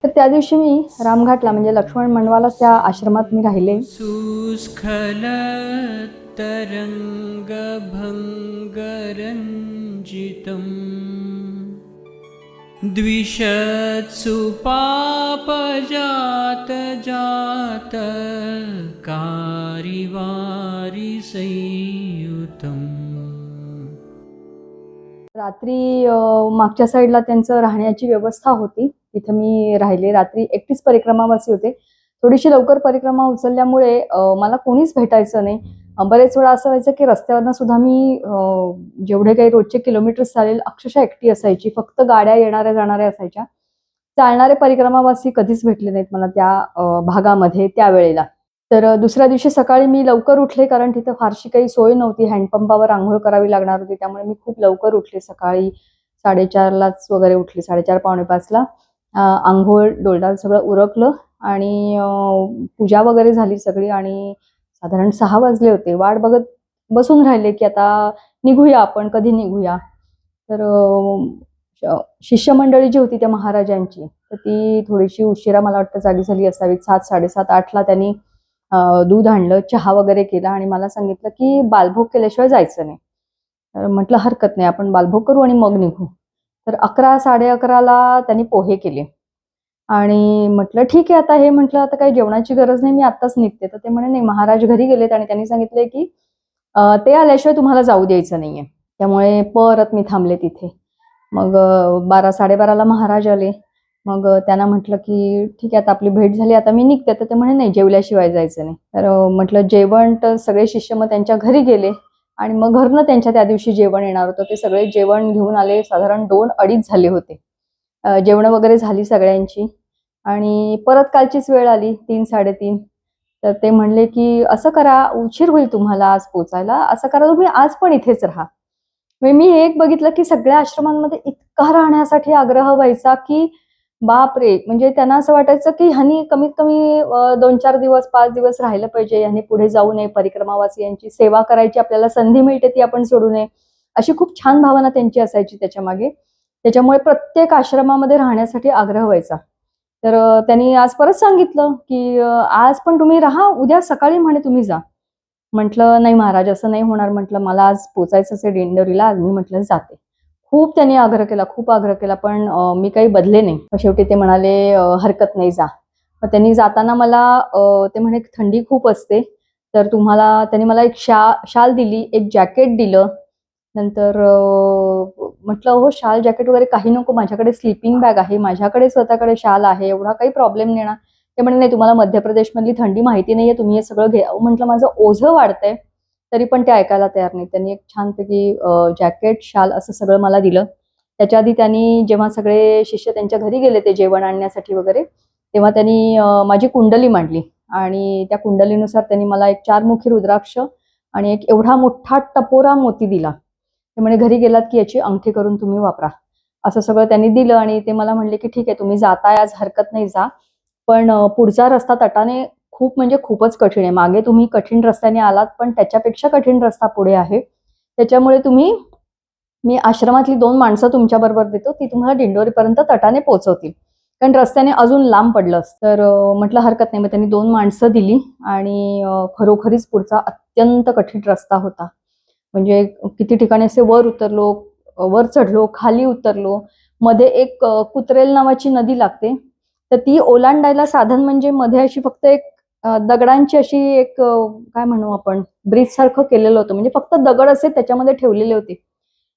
तर त्या दिवशी मी रामघाटला म्हणजे लक्ष्मण मंडवाला त्या आश्रमात मी राहिले. सुस्खलत्तरङ्गभङ्गरञ्जितम् द्विषत्सु पापजात कारिवारि संयुतम्। रात्री मागच्या साईडला त्यांचं राहण्याची व्यवस्था होती, तिथे मी राहिले. रात्री एकटीच परिक्रमावासी होते. थोडीशी लवकर परिक्रमा उचलल्यामुळे मला कोणीच भेटायचं नाही. बरेच वेळा असं व्हायचं की रस्त्यावरनं सुद्धा मी जेवढे काही रोजचे किलोमीटर्स चालेल अक्षरशः एकटी असायची. फक्त गाड्या येणाऱ्या जाणाऱ्या असायच्या. चालणारे परिक्रमावासी कधीच भेटले नाहीत मला त्या भागामध्ये त्यावेळेला. तर दुसऱ्या दिवशी सकाळी मी लवकर उठले, कारण तिथे फारशी काही सोय नव्हती. हँडपंपावर अंघोळ करावी लागणार होती, त्यामुळे मी खूप लवकर उठले. सकाळी 4:30लाच वगैरे उठले, 4:30 पावणे 5ला. अंघोळ डोलडाल सगळं उरकलं आणि पूजा वगैरे झाली सगळी आणि साधारण 6 वाजले होते. वाट बघत बसून राहिले की आता निघूया आपण, कधी निघूया. तर शिष्यमंडळी जी होती त्या महाराजांची, तर ती थोडीशी उशिरा मला वाटतं जागी झाली असावी. 7, 7:30, 8ला त्यांनी दूध आणलं, चहा वगैरे केला आणि मला सांगितलं की बालभोग केल्याशिवाय जायचं नाही. तर म्हटलं हरकत नाही, आपण बालभोग करू आणि मग निघू. तर 11, 11:30ला त्यांनी पोहे केले आणि म्हटलं ठीक आहे, आता हे म्हटलं आता काही जेवणाची गरज नाही, मी आत्ताच निघते. तर ते म्हणे नाही, महाराज घरी गेलेत आणि त्यांनी सांगितलंय की ते आल्याशिवाय तुम्हाला जाऊ द्यायचं नाहीये. त्यामुळे परत मी थांबले तिथे. मग 12, 12:30ला महाराज आले. मग त्यांना म्हटलं की ठीक आहे, आता आपली भेट झाली, आता मी निघते. तर ते म्हणे नाही, जेवल्याशिवाय जायचं नाही. तर म्हटलं जेवण, तर सगळे शिष्य मग त्यांच्या घरी गेले आणि मग घरनं त्यांच्या त्या दिवशी जेवण येणार होतं. ते सगळे जेवण घेऊन आले. साधारण 2, 2:30 झाले होते. जेवणं वगैरे झाली सगळ्यांची आणि परत कालचीच वेळ आली 3, 3:30. तर ते म्हणले की असं करा, उशीर होईल तुम्हाला आज पोचायला, असं करा तुम्ही आज पण इथेच राहा. म्हणजे मी एक बघितलं की सगळ्या आश्रमांमध्ये इतका राहण्यासाठी आग्रह व्हायचा की बापरे! म्हणजे त्यांना असं वाटायचं की ह्यानी कमीत कमी 2-4 दिवस, 5 दिवस राहिलं पाहिजे. ह्यानी पुढे जाऊ नये. परिक्रमावासियांची सेवा करायची आपल्याला संधी मिळते, ती आपण सोडू नये. अशी खूप छान भावना त्यांची असायची त्याच्यामागे. त्याच्यामुळे प्रत्येक आश्रमामध्ये राहण्यासाठी आग्रह व्हायचा. तर त्यांनी आज परत सांगितलं की आज पण तुम्ही राहा, उद्या सकाळी म्हणे तुम्ही जा. म्हटलं नाही महाराज, असं नाही होणार. म्हटलं मला आज पोचायचंच आहे दिंडोरीला, आज मी म्हटलं जाते. खूप त्यांनी आग्रह केला, खूप आग्रह केला, पण मी काही बदले नाही. मग शेवटी ते म्हणाले हरकत नाही, जा. मग त्यांनी जाताना मला ते म्हणे थंडी खूप असते, तर तुम्हाला त्यांनी मला एक शाल दिली, एक जॅकेट दिलं. नंतर म्हटलं हो शाल जॅकेट वगैरे काही नको, माझ्याकडे स्लीपिंग बॅग आहे, माझ्याकडे स्वतःकडे शाल आहे, एवढा काही प्रॉब्लेम नाही ना. ते म्हणे नाही, तुम्हाला मध्य प्रदेशमधली थंडी माहिती नाहीये, तुम्ही हे सगळं घ्या. म्हटलं माझं ओझं वाढतंय, तरी पण ते ऐकायला तयार नाही. त्यांनी एक छानपैकी जॅकेट, शाल असं सगळं मला दिलं. त्याच्या आधी त्यांनी जेव्हा सगळे शिष्य त्यांच्या घरी गेले ते जेवण आणण्यासाठी वगैरे, तेव्हा त्यांनी माझी कुंडली मांडली आणि त्या कुंडलीनुसार त्यांनी मला एक 4-मुखी रुद्राक्ष आणि एक एवढा मोठा टपोरा मोती दिला. ते म्हणे घरी गेलात की याची अंगठी करून तुम्ही वापरा. असं सगळं त्यांनी दिलं आणि ते मला म्हणले की ठीक आहे, तुम्ही जाताय आज, हरकत नाही, जा. पण पुढचा रस्ता तटाने खूप म्हणजे खूपच कठीण आहे. मागे तुम्ही कठीण रस्त्याने आलात, पण त्याच्यापेक्षा कठीण रस्ता पुढे आहे. त्याच्यामुळे मी आश्रमातली 2 माणसं तुमच्याबरोबर देतो, ती तुम्हाला दिंडोरीपर्यंत तटाने पोहोचवतील. कारण रस्त्याने अजून लांब पडलं असतं. तर म्हटलं हरकत नाही. मग त्यांनी 2 माणसं दिली आणि खरोखरीच पुढचा अत्यंत कठीण रस्ता होता. म्हणजे किती ठिकाणी असे वर उतरलो, वर चढलो, खाली उतरलो. मध्ये एक कुत्रेल नावाची नदी लागते. तर ती ओलांडायला साधन म्हणजे मध्ये अशी फक्त एक दगडांची अशी एक काय म्हणू आपण, ब्रिज सारखं केलेलं होतं. म्हणजे फक्त दगड असे त्याच्यामध्ये ठेवलेले होते.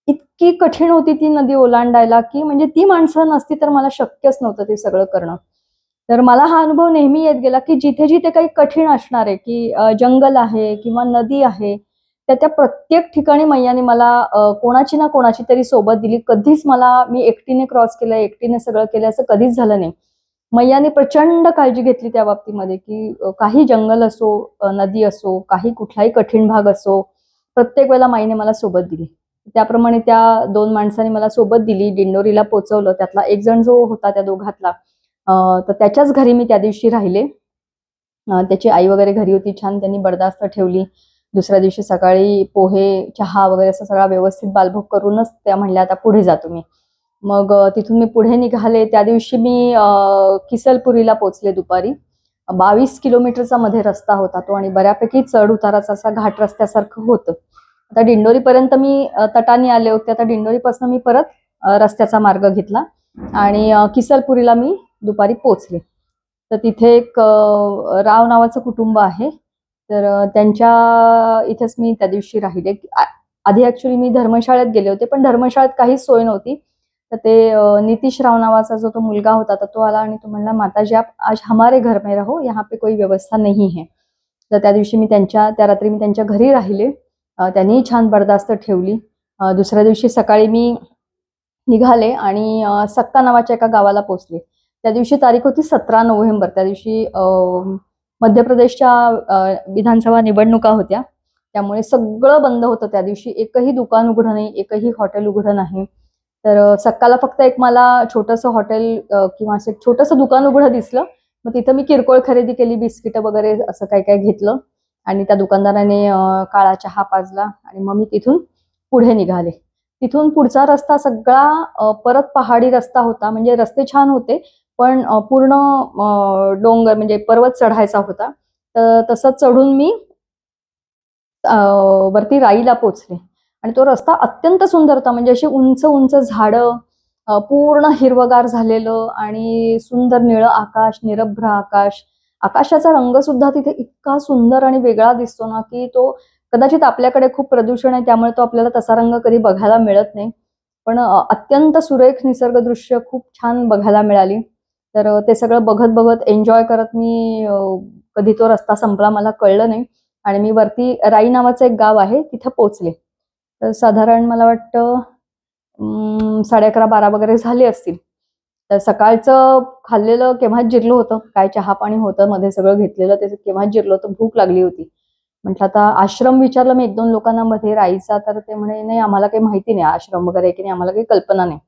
इतकी कठीण होती ती नदी ओलांडायला की म्हणजे ती माणसं नसती तर मला शक्यच नव्हतं ते सगळं करणं. तर मला हा अनुभव नेहमी येत गेला की जिथे-जिथे काही कठीण असणार आहे, की जंगल आहे किंवा नदी आहे, त्या प्रत्येक ठिकाणी मैयाने मला कोणाची ना कोणाची तरी सोबत दिली. कधीच मी एकटीने क्रॉस केलं, एकटीने सगळं केलं असं कधीच झालं नाही. मैयाने प्रचंड काळजी घेतली त्या बाबतीमध्ये की काही जंगल असो, नदी असो, काही कुठलाही कठीण भाग असो, प्रत्येक वेळेला माईने मला सोबत दिली. त्याप्रमाणे त्या 2 माणसांनी मला सोबत दिली, दिंडोरीला पोहोचवलं. त्यातला एक जण जो होता त्या दोघातला, तर त्याच्याच घरी मी त्या दिवशी राहिले. त्याची आई वगैरे घरी होती, छान त्यांनी बडदास्त ठेवली. दुसऱ्या दिवशी सकाळी पोहे, चहा वगैरे असा सगळा व्यवस्थित बालभोग करूनच त्या म्हणल्या आता पुढे जा तुम्ही. मग तिथून मी पुढे निघाले. त्या दिवशी मी किसलपुरीला पोचले दुपारी. 22 किलोमीटरचा मध्ये रस्ता होता तो आणि बऱ्यापैकी चढ उताराचा असा घाट रस्त्यासारखं होतं. आता दिंडोरीपर्यंत मी तटानी आले होते. आता दिंडोरीपासून मी परत रस्त्याचा मार्ग घेतला आणि किसलपुरीला मी दुपारी पोचले. तर तिथे एक राव नावाचं कुटुंब आहे. तर त्यांच्या इथेच मी त्या दिवशी राहिले. आधी ऍक्च्युली मी धर्मशाळेत गेले होते, पण धर्मशाळेत काहीच सोय नव्हती. तर ते नितीश राव नावाचा जो तो मुलगा होता तर तो आला आणि तो म्हणला, माताजी आप आज हमारे घर में रहो, यहाँ पे कोई व्यवस्था नहीं है. तर त्या दिवशी मी त्या रात्री मी त्यांच्या घरी राहिले. त्यांनी छान बरदास्त ठेवली. दुसऱ्या दिवशी सकाळी मी निघाले आणि सक्का नावाच्या एका गावाला पोहोचले. त्या दिवशी तारीख होती 17 नोव्हेंबर. त्या दिवशी मध्य प्रदेशच्या विधानसभा निवडणुका होत्या. त्यामुळे सगळं बंद होतं त्या दिवशी. एकही दुकान उघडं नाही, एकही हॉटेल उघडं नाही. तर सक्काला फक्त एक मला छोटंसं हॉटेल किंवा असं एक छोटंसं दुकान उघडं दिसलं. मग तिथं मी किरकोळ खरेदी केली, बिस्किटं वगैरे असं काय काय घेतलं आणि त्या दुकानदाराने काळा चहा पाजला आणि मग मी तिथून पुढे निघाले. तिथून पुढचा रस्ता सगळा परत पहाडी रस्ता होता. म्हणजे रस्ते छान होते, पण पूर्ण डोंगर म्हणजे पर्वत चढायचा होता. तर तसं चढून मी वरती राईला पोचले आणि तो रस्ता अत्यंत सुंदर होता. म्हणजे अशी उंच उंच झाडं, पूर्ण हिरवगार झालेलं आणि सुंदर निळं आकाश, निरभ्र आकाश. आकाशाचा रंग सुद्धा तिथे इतका सुंदर आणि वेगळा दिसतो ना, की तो कदाचित आपल्याकडे खूप प्रदूषण आहे त्यामुळे तो आपल्याला तसा रंग कधी बघायला मिळत नाही. पण अत्यंत सुरेख निसर्ग दृश्य खूप छान बघायला मिळाली. तर ते सगळं बघत बघत एन्जॉय करत मी कधी तो रस्ता संपला मला कळलं नाही आणि मी वरती राई नावाचं एक गाव आहे तिथं पोचले. तर साधारण मला वाटतं 11:30-12 वगैरे झाले असतील. तर सकाळचं खाल्लेलं केव्हाच जिरलं होतं. काय चहा पाणी होतं मध्ये सगळं घेतलेलं ते केव्हाच जिरलं होतं. भूक लागली होती. म्हटलं आता आश्रम विचारलं मी 1-2 लोकांना मध्ये राईचा, तर ते म्हणे, "नाही आम्हाला काही माहिती नाही आश्रम वगैरे की नाही, आम्हाला काही कल्पना नाही."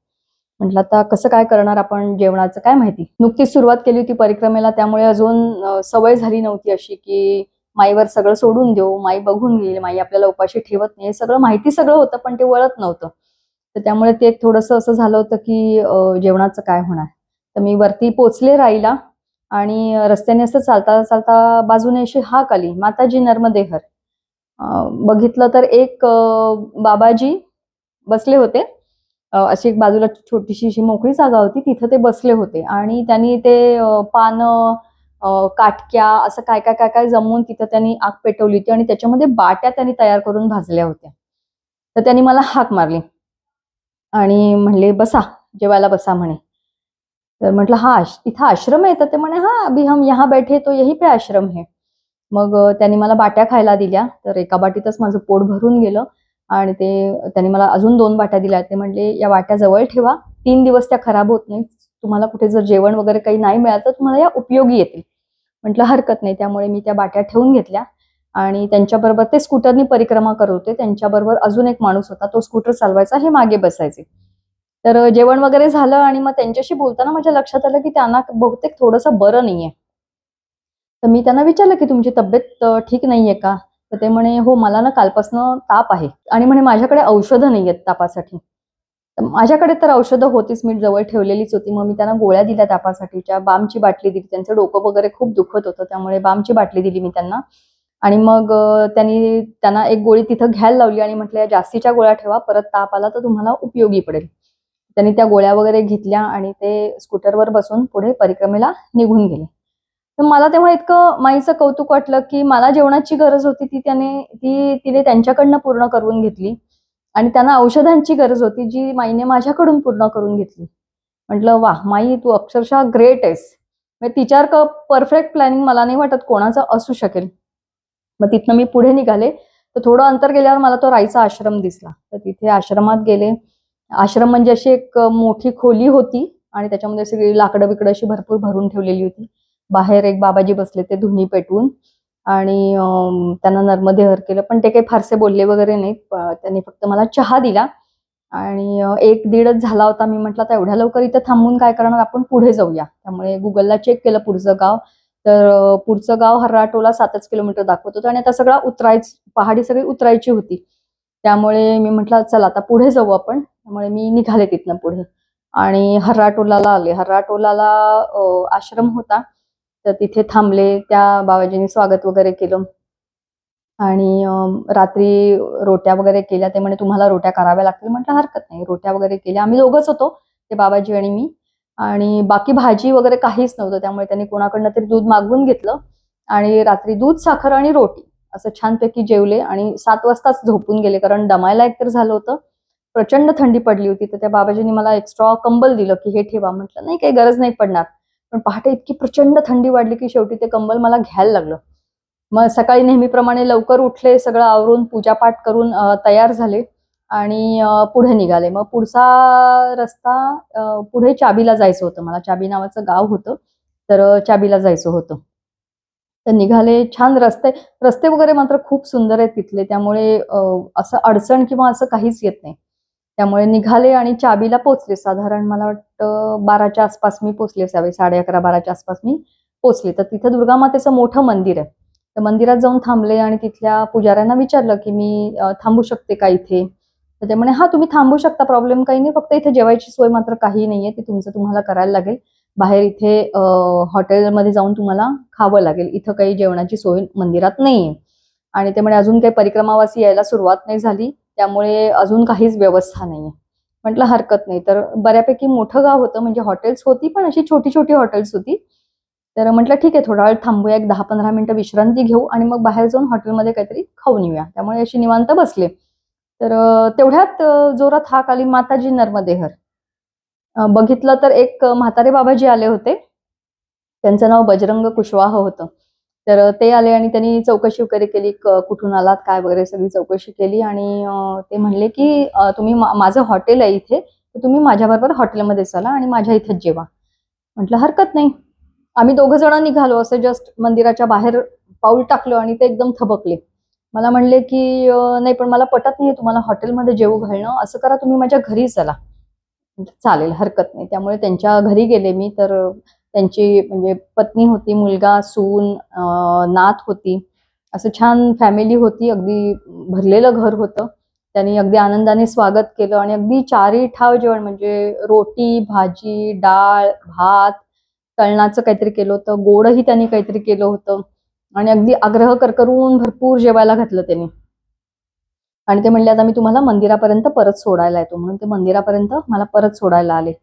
म्हटलं आता कसं काय करणार आपण जेवणाचं काय माहिती. नुकतीच सुरुवात केली होती परिक्रमेला त्यामुळे अजून सवय झाली नव्हती अशी की माईवर सगळं सोडून देऊ, माई बघून घेईल, माई आपल्याला उपाशी ठेवत नाही. सगळं माहिती सगळं होतं, पण ते वळत नव्हतं. तर त्यामुळे ते एक थोडंसं असं झालं होतं की जेवणाचं काय होणार. तर मी वरती पोचले राईला आणि रस्त्याने असं चालता चालता बाजूने अशी हाक आली, "माताजी नर्मदे हर." बघितलं तर एक बाबाजी बसले होते. अशी एक बाजूला छोटीशी अशी मोकळी जागा होती, तिथं ते बसले होते आणि त्यांनी ते पानं, काटक्या असं काय काय काय काय जमवून तिथं त्यांनी आग पेटवली होती आणि त्याच्यामध्ये बाट्या त्यांनी तयार करून भाजल्या होत्या. तर त्यांनी मला हाक मारली आणि म्हणले, "बसा, जेवायला बसा" म्हणे. तर म्हटलं, "हा इथं आश्रम आहे?" तर ते म्हणे, "हां, अभी हम यहाँ बैठे तो यही पे आश्रम है." मग त्यांनी मला बाट्या खायला दिल्या. तर एका बाटीतच माझं पोट भरून गेलं आणि त्यांनी मला अजून 2 बाट्या दिल्या. ते म्हटले, "या बाट्या जवळ ठेवा. 3 दिवस त्या खराब होत नाहीत. तुम्हाला कुठे जर जेवण वगैरे काही नाही मिळालं तर तुम्हाला या उपयोगी येतील." म्हटलं, "हरकत नाही." त्यामुळे मी त्या बाट्या ठेवून घेतल्या आणि त्यांच्याबरोबर ते स्कूटरनी परिक्रमा करत होते. त्यांच्याबरोबर अजून एक माणूस होता. तो स्कूटर चालवायचा, हे मागे बसायचे. तर जेवण वगैरे झालं आणि मग त्यांच्याशी बोलताना माझ्या लक्षात आलं, की त्यांना बहुतेक थोडंसं बरं नाहीये. तर मी त्यांना विचारलं, की "तुमची तब्येत ठीक नाहीये का?" तर ते म्हणे, "हो, मला ना कालपासनं ताप आहे." आणि म्हणे, "माझ्याकडे औषधं नाहीयेत तापासाठी." तर माझ्याकडे तर औषधं होतीच, मी जवळ ठेवलेलीच होती. मग मी त्यांना गोळ्या दिल्या तापासाठीच्या, बामची बाटली दिली. त्यांचं डोकं वगैरे खूप दुखत होतं, त्यामुळे बामची बाटली दिली मी त्यांना. आणि मग त्यांना एक गोळी तिथं घ्यायला लावली आणि म्हटलं, "या जास्तीच्या गोळ्या ठेवा, परत ताप आला तर तुम्हाला उपयोगी पडेल." त्यांनी त्या गोळ्या वगैरे घेतल्या आणि ते स्कूटरवर बसून पुढे परिक्रमेला निघून गेले. तर मला तेव्हा इतकं माईचं कौतुक वाटलं, की मला जेवणाची गरज होती तिने त्यांच्याकडनं पूर्ण करून घेतली आणि त्यांना औषधांची गरज होती, जी माईने माझ्याकडून पूर्ण करून घेतली. म्हटलं, "वाह! माई तू अक्षरशः ग्रेट आहेस." म्हणजे तिच्यासारखं परफेक्ट प्लॅनिंग मला नाही वाटत कोणाचं असू शकेल. मग तिथनं मी पुढे निघाले, तर थोडं अंतर गेल्यावर मला तो राईचा आश्रम दिसला. तर तिथे आश्रमात गेले. आश्रम म्हणजे अशी एक मोठी खोली होती आणि त्याच्यामध्ये सगळी लाकडं-बिकडं अशी भरपूर भरून ठेवलेली होती. बाहेर एक बाबाजी बसले ते धुनी पेटवून आणि त्यांना नर्मदे हर केलं. पण ते काही फारसे बोलले वगैरे नाहीत. त्यांनी फक्त मला चहा दिला आणि 1-1.5च झाला होता. मी म्हटलं, "आता एवढ्या लवकर इथं थांबून काय करणार? आपण पुढे जाऊया." त्यामुळे Googleला चेक केलं पुढचं गाव. तर पुढचं गाव हर्राटोला 7च किलोमीटर दाखवत होतं आणि आता सगळा पहाडी सगळी उतरायची होती. त्यामुळे मी म्हटलं, "चला आता पुढे जाऊ आपण." त्यामुळे मी निघाले तिथनं पुढे आणि हर्राटोलाला आले. हर्राटोलाला आश्रम होता, तर तिथे थांबले. त्या बाबाजींनी स्वागत वगैरे केलं आणि रात्री रोट्या वगैरे केल्या. ते म्हणे, "तुम्हाला रोट्या कराव्या लागतील." म्हटलं, "हरकत नाही." रोट्या वगैरे केल्या. आम्ही दोघंच होतो, ते बाबाजी आणि मी. आणि बाकी भाजी वगैरे काहीच नव्हतं. त्यामुळे त्यांनी कोणाकडनं तरी दूध मागवून घेतलं आणि रात्री दूध, साखर आणि रोटी असं छानपैकी जेवले आणि 7 वाजताच झोपून गेले. कारण दमायला एकतर झालं होतं. प्रचंड थंडी पडली होती. तर त्या बाबाजींनी मला एक्स्ट्रा कंबल दिलं, की "हे ठेवा." म्हटलं, "नाही, काही गरज नाही पडणार." पण पहाटे इतकी प्रचंड थंडी वाढली, की शेवटी ते कंबल मला घ्यायला लागलं. मग सकाळी नेहमीप्रमाणे लवकर उठले, सगळं आवरून पूजापाठ करून तयार झाले आणि पुढे निघाले. मग पुढचा रस्ता पुढे चाबीला जायचं होतं मला. चाबी नावाचं गाव होतं. तर चाबीला जायचं होतं. तर निघाले. छान रस्ते रस्ते वगैरे मात्र खूप सुंदर आहेत तिथले. त्यामुळे असं अडचण किंवा असं काहीच येत नाही. त्यामुळे निघाले आणि चाबीला पोहोचले. साधारण मला वाटतं 12च्या आसपास मी पोहोचले असावे. 11:30-12च्या आसपास मी पोहोचले. तर तिथे दुर्गामातेचं मोठं मंदिर आहे. तर मंदिरात जाऊन थांबले आणि तिथल्या पुजाऱ्यांना विचारलं, की "मी थांबू शकते का इथे?" तर ते म्हणे, "हां, तुम्ही थांबू शकता. प्रॉब्लेम काही नाही. फक्त इथे जेवायची सोय मात्र काही नाहीये. ती तुमचं तुम्हाला करायला लागेल. बाहेर इथे हॉटेलमध्ये जाऊन तुम्हाला खावं लागेल. इथं काही जेवणाची सोय मंदिरात नाहीये." आणि ते म्हणे, "अजून काही परिक्रमावासी यायला सुरुवात नाही झाली. त्यामुळे अजून काहीच व्यवस्था नाहीये." म्हटलं, "हरकत नाही." तर बऱ्यापैकी मोठं गाव होतं. म्हणजे हॉटेल्स होती, पण अशी छोटी-छोटी हॉटेल्स होती. तर म्हटलं, "ठीक आहे, थोडा वेळ थांबूया. एक 10-15 मिनिटं विश्रांती घेऊ आणि मग बाहेर जाऊन हॉटेलमध्ये काहीतरी खाऊन येऊया." त्यामुळे अशी निवांत बसले. तर तेवढ्यात जोरात हाक आली, "माताजी नर्मदे हर." बघितलं तर एक म्हातारे बाबाजी आले होते. त्यांचं नाव बजरंग कुशवाह होतं. तर ते आले आणि त्यांनी चौकशी वगैरे केली, कुठून आलात, काय वगैरे सगळी चौकशी केली आणि ते म्हणले, की तुम्ही माझं हॉटेल आहे इथे, तर तुम्ही माझ्याबरोबर हॉटेलमध्ये चला आणि माझ्या इथेच जेवा." म्हटलं, "हरकत नाही." आम्ही दोघं जण निघालो. असं जस्ट मंदिराच्या बाहेर पाऊल टाकलं आणि ते एकदम थबकले. मला म्हणले, की "नाही, पण मला पटत नाहीये तुम्हाला हॉटेलमध्ये जेवू घालणं. असं करा, तुम्ही माझ्या घरी चला." म्हटलं, "चालेल, हरकत नाही." त्यामुळे त्यांच्या घरी गेले मी. तर त्यांची म्हणजे पत्नी होती, मुलगा, सून, नात होती. असं छान फॅमिली होती. अगदी भरलेलं घर होतं. त्यांनी अगदी आनंदाने स्वागत केलं आणि अगदी चारी ठाव जेवण म्हणजे रोटी, भाजी, डाळ, भात, तळणाचं काहीतरी केलं होतं, गोडही त्यांनी काहीतरी केलं होतं आणि अगदी आग्रह करकरून भरपूर जेवायला घातलं त्यांनी. आणि ते म्हणले, "आता मी तुम्हाला मंदिरापर्यंत परत सोडायला येतो." म्हणून ते मंदिरापर्यंत मला परत सोडायला आले.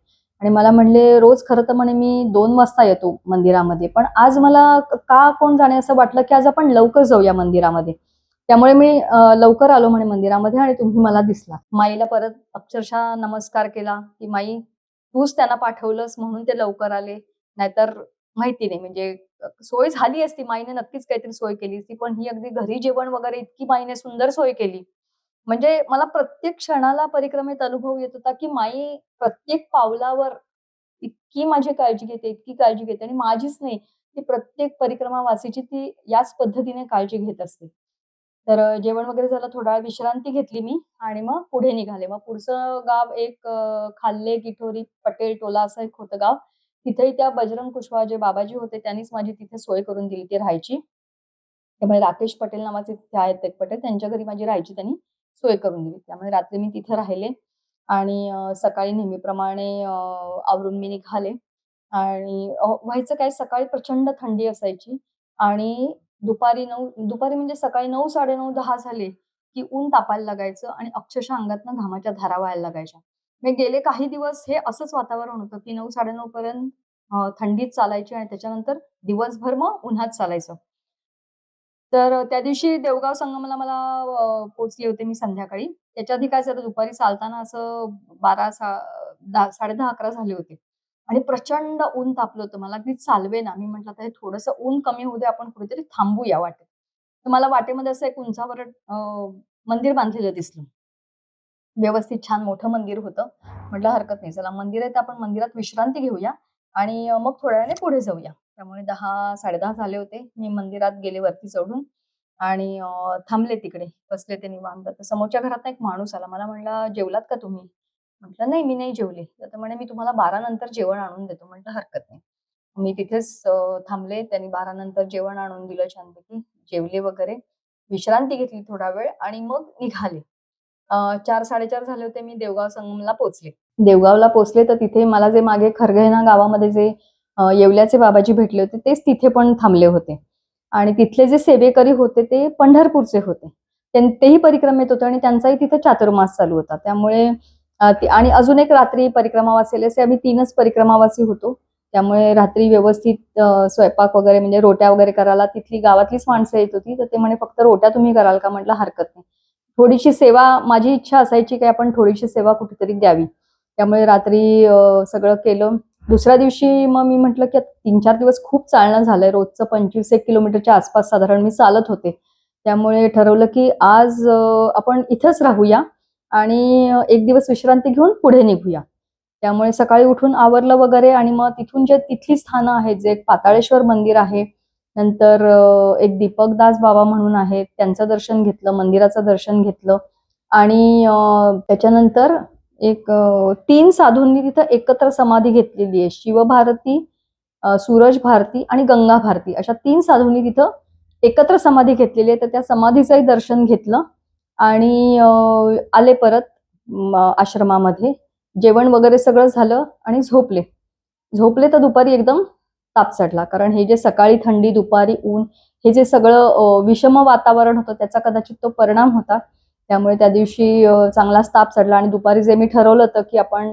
आणि मला म्हणले, "रोज खरं तर म्हणे मी 2 वाजता येतो मंदिरामध्ये. पण आज मला का कोण जाणे असं वाटलं, की आज आपण लवकर जाऊया मंदिरामध्ये." त्यामुळे मी लवकर आलो म्हणे मंदिरामध्ये आणि तुम्ही मला दिसला. माईला परत अक्षरशः नमस्कार केला, की "माई, तूच त्यांना पाठवलंस म्हणून ते लवकर आले. नाहीतर माहिती नाही म्हणजे सोय झाली असती. माईने नक्कीच काहीतरी सोय केली असती. पण ही अगदी घरी जेवण वगैरे इतकी माईने सुंदर सोय केली." म्हणजे मला प्रत्येक क्षणाला परिक्रमेत अनुभव येत होता, की माई प्रत्येक पावलावर इतकी माझी काळजी घेते, इतकी काळजी घेते आणि माझीच नाही, ती प्रत्येक परिक्रमावासीची ती याच पद्धतीने काळजी घेत असते. तर जेवण वगैरे झालं, थोडा वेळ विश्रांती घेतली मी आणि मग पुढे निघाले. मग पुढचं गाव एक खाल्ले किठोरी पटेल टोला असं एक होतं गाव. तिथेही त्या बजरंग कुशवाहा जे बाबाजी होते, त्यांनीच माझी तिथे सोय करून दिली होती राहायची. त्यामुळे राकेश पटेल नावाचे तिथे आहेत एक पटेल, त्यांच्या घरी माझी राहायची त्यांनी सोय करून दिली. त्यामुळे रात्री मी तिथे राहिले आणि सकाळी नेहमीप्रमाणे आवरून मी निघाले आणि व्हायचं काय सकाळी प्रचंड थंडी असायची आणि दुपारी म्हणजे सकाळी 9, 9:30, 10 झाले, की ऊन तापायला लागायचं आणि अक्षरशः अंगातनं घामाच्या धारा व्हायला लागायच्या. मी गेले काही दिवस हे असंच वातावरण होतं, की 9, 9:30 पर्यंत थंडीत चालायची आणि त्याच्यानंतर दिवसभर मग उन्हात चालायचं. तर त्या दिवशी देवगाव संगमाला मला पोहोचले होते मी संध्याकाळी. त्याच्या आधी काय झालं दुपारी चालताना असं 12 सा 10 10:30 11 झाले होते आणि प्रचंड ऊन तापलं होतं. मला अगदी चालवेना. मी म्हटलं, "आता हे थोडंसं ऊन कमी होऊ दे, आपण कुठेतरी थांबूया वाटेत." तर मला वाटेमध्ये असं एक उंचावर मंदिर बांधलेलं दिसलं. व्यवस्थित छान मोठं मंदिर होतं. म्हटलं हरकत नाही. चला मंदिर आहे तर आपण मंदिरात विश्रांती घेऊया आणि मग थोड्या वेळाने पुढे जाऊया. त्यामुळे 10, 10:30 झाले होते. मी मंदिरात गेले वरती चढून आणि थांबले तिकडे. बसले ते निवांत. तर समोरच्या घरातनं एक माणूस आला. मला म्हणला, "जेवलात का तुम्ही?" म्हटलं, "नाही, मी नाही जेवले." तर तो म्हणे, "मी तुम्हाला 12 नंतर जेवण आणून देतो." म्हटलं, "हरकत नाही." मी तिथेच थांबले. त्यांनी 12 नंतर जेवण आणून दिलं छानपैकी. जेवले वगैरे. विश्रांती घेतली थोडा वेळ आणि मग निघाले. 4, 4:30 झाले होते. मी देवगाव संगमला पोहोचले. देवगावला पोहोचले तर तिथे मला जे मागे खरगेना गावामध्ये जे येवल्याचे बाबाजी भेटले होते तेच तिथे पण थांबले होते. आणि तिथले जे सेवेकरी होते ते पंढरपूरचे होते. तेही परिक्रमेत होते आणि त्यांचाही तिथे चातुर्मास चालू होता. त्यामुळे आणि अजून एक रात्री परिक्रमावासी असे आम्ही 3च परिक्रमावासी होतो. त्यामुळे रात्री व्यवस्थित स्वयंपाक वगैरे म्हणजे रोट्या वगैरे करायला तिथली गावातलीच माणसं येत होती. तर ते म्हणे, "फक्त रोट्या तुम्ही कराल का?" म्हटलं, "हरकत नाही." थोडीशी सेवा माझी इच्छा असायची की आपण थोडीशी सेवा कुठेतरी द्यावी. त्यामुळे रात्री सगळं केलं. दुसऱ्या दिवशी मग मी म्हटलं की 3-4 दिवस खूप चालणं झालंय. रोजचं 25-1 किलोमीटरच्या आसपास साधारण मी चालत होते. त्यामुळे ठरवलं की आज आपण इथंच राहूया आणि एक दिवस विश्रांती घेऊन पुढे निघूया. त्यामुळे सकाळी उठून आवरलं वगैरे आणि मग तिथून जे तिथली स्थानं आहेत, जे एक पाताळेश्वर मंदिर आहे, नंतर एक दीपकदास बाबा म्हणून आहेत, त्यांचं दर्शन घेतलं, मंदिराचं दर्शन घेतलं आणि त्याच्यानंतर एक 3 साधूंनी तिथं एकत्र समाधी घेतलेली आहे. शिवभारती, सूरज भारती आणि गंगा भारती अशा 3 साधूंनी तिथं एकत्र समाधी घेतलेली आहे. तर त्या समाधीचंही दर्शन घेतलं आणि आले परत आश्रमामध्ये. जेवण वगैरे सगळं झालं आणि झोपले. झोपले तर दुपारी एकदम ताप चढला. कारण हे जे सकाळी थंडी, दुपारी ऊन हे जे सगळं विषम वातावरण होतं त्याचा कदाचित तो परिणाम होता. त्यामुळे त्या दिवशी चांगलाच ताप चढला आणि दुपारी जे मी ठरवलं होतं की आपण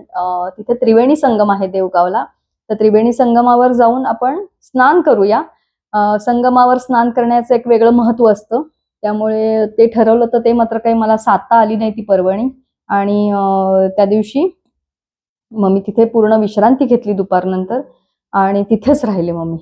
तिथे त्रिवेणी संगम आहे देवगावला. तर त्रिवेणी संगमावर जाऊन आपण स्नान करूया. संगमावर स्नान करण्याचं एक वेगळं महत्त्व असतं. त्यामुळे ते ठरवलं तर ते मात्र काही मला साधता आली नाही ती पर्वणी आणि त्या दिवशी मग मी तिथे पूर्ण विश्रांती घेतली दुपारनंतर आणि तिथेच राहिले मग मी.